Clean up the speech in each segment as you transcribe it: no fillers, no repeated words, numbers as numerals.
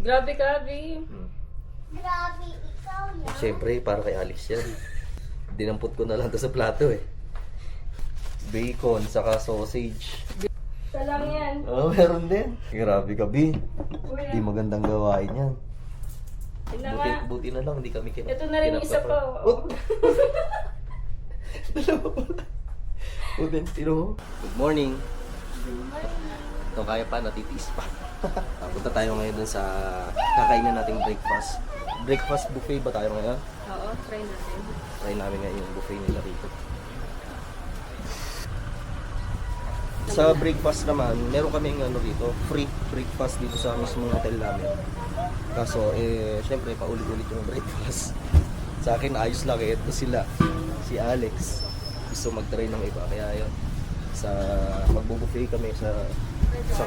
Grabe ka, babe. Grabe, ikaw yan. Siyempre, para kay Alex yan. Dinampot ko na lang to sa plato eh. Bacon, saka sausage. Isa lang yan. Oh, meron din. Grabe ka, B. Kuya. Di magandang gawain yan. Yun na nga. Buti na lang, hindi kami Ito na rin yung isa pa. Oh. Dalawa pala. Udin, sino mo? Good morning. Ito kaya pa, natitiis pa. Punta tayo ngayon dun sa kakainin nating breakfast. Breakfast buffet ba tayo ngayon? Oo, try natin. Try namin ngayon yung buffet nila rito. Sa breakfast naman, meron kaming ano rito, free breakfast dito sa mismong hotel namin. Kaso, syempre, paulit-ulit yung breakfast. Sa akin, ayos lang eh. Ito sila, si Alex. Gusto mag-try ng iba. Kaya yun, sa magbubuffet kami sa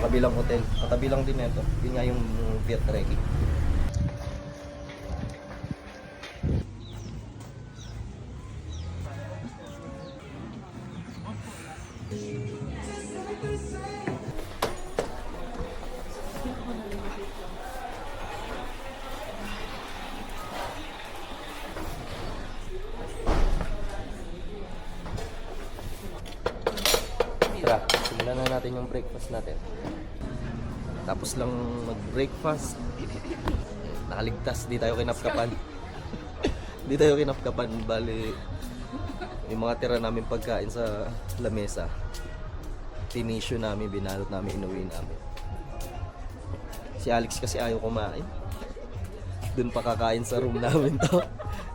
kabilang hotel. Katabi lang din ito. Yun nga yung Viet Trekking. Tara, simulan na natin yung breakfast natin. Tapos lang mag-breakfast. Nakaligtas, di tayo kinapkapan. Di tayo kinapkapan, bali yung mga tira namin pagkain sa lamesa. Tinisyo namin, binalot namin, inuwi namin. Si Alex kasi ayaw kumain. Doon pa kakain sa room namin to.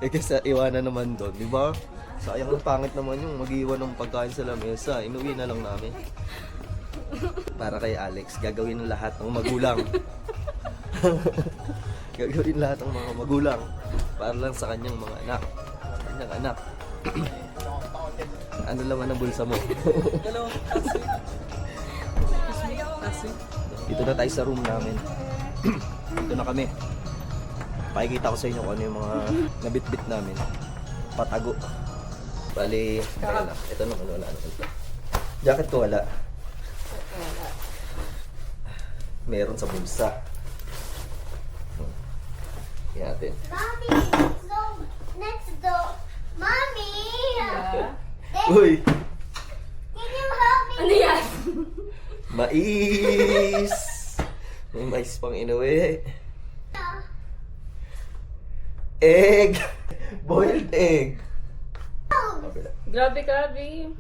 Kasi iwanan naman doon, di ba? Sayang ang pangit naman yung mag-iwan ng pagkain sa lamesa. Inuwi na lang namin. Para kay Alex, gagawin lahat ng magulang. Gagawin lahat ng mga magulang. Para lang sa kanyang mga anak. Kanyang anak. Ano laman ang bulsa mo? Dito na tayo sa room namin. Dito na kami. Pakikita ko sa inyo kung ano yung mga nabitbit namin. Patago. Bali, kaya na. Ito naman, wala naman ito. Jacket ko wala. Meron sa bulsa. Yan natin. Mommy, so next door. Mommy! Yeah. Uy! Can you help me? Ano yan? Mais! May mais pang inuwi. Egg! Boiled egg! Okay lang. Grabe ka, babe.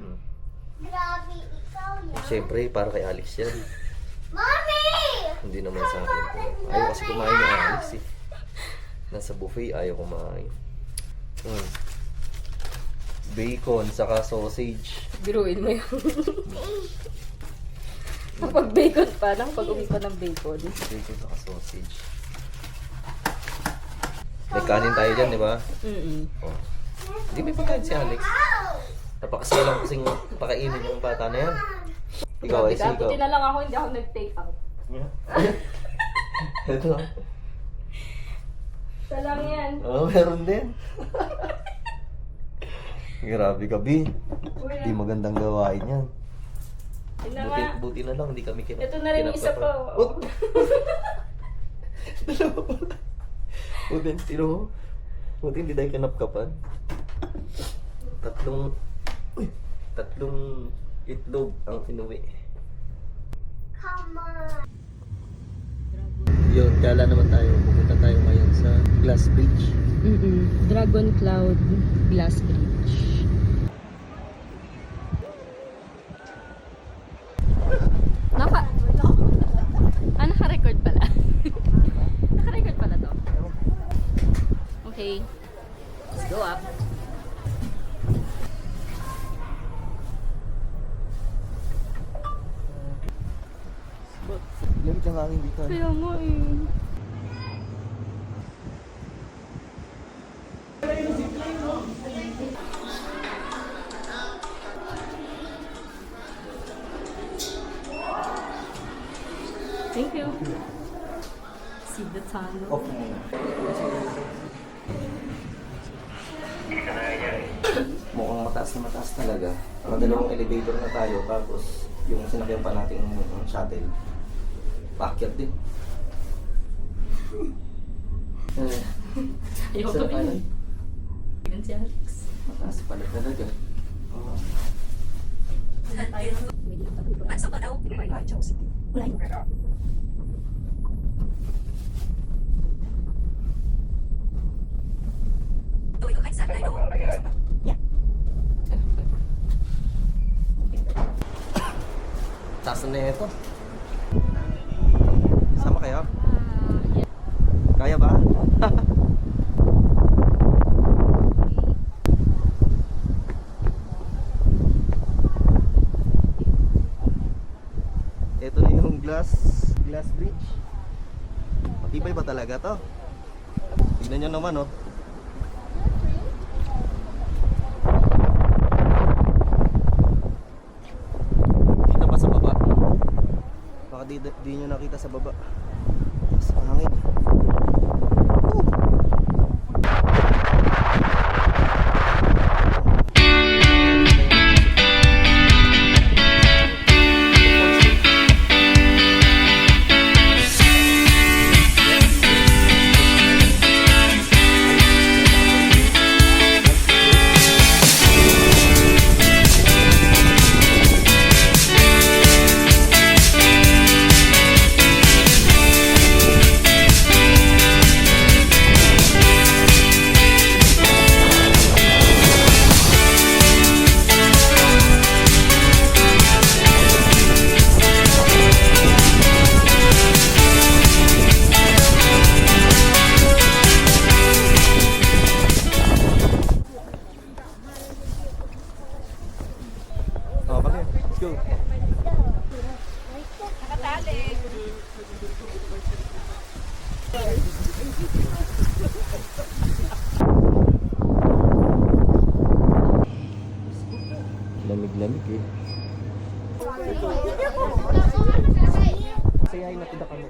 Grabe, ikaw yan. Siyempre, para kay Alex yan. Mommy! Hindi naman sa akin. Ayaw kasi kumain ni Alex eh. Nasa buffet, ayaw kumain. Bacon, saka sausage. Biruin mo yun. Kapag bacon pa lang, pag uwi pa ng bacon. Bacon, saka sausage. May kanin tayo dyan, di ba? Oh. Hindi may pagkain si Alex. Napakasaya lang kasing pakainin yung bata na yan. Ikaw ay ikaw. Buti na lang ako, hindi ako nag-take out. Ito. Isa lang yan. Oh, meron din. Grabe ka, B. Kuya. Di magandang gawain yan. Yun na nga. Buti na lang, hindi kami Ito na rin yung isa pa. Oh. Dalawa pala. Udin, sino mo? Buti hindi tayo kinapkapan. Tatlong itlog ang inuwi. Come on. Yun, kala naman tayo. Pupunta tayo ngayon sa Glass Bridge. Dragon Cloud Glass Bridge. Naka-record pala. Naka-record pala to. Okay. Let's go up. Lamig ang hangin dito. Kaya nga eh. Thank you. See the tunnel. Off. Mukhang mataas talaga. Dalawang elevator na tayo, tapos yung sinakyan pa natin shuttle. Paakyat din. Ayoko Sarap pa kanan. Yan si Alex. Mataas pala talaga. Oo. Taas na ito. Sama kayo? Yeah. Kaya ba? Ito na yung glass bridge. Matibay ba talaga to? Tignan nyo naman oh. Kita ba sa baba? Baka di nyo nakita sa baba. Sa hangin. Oh, kami. Let's go. Lamig-lamig eh. Sayahin natin na kami.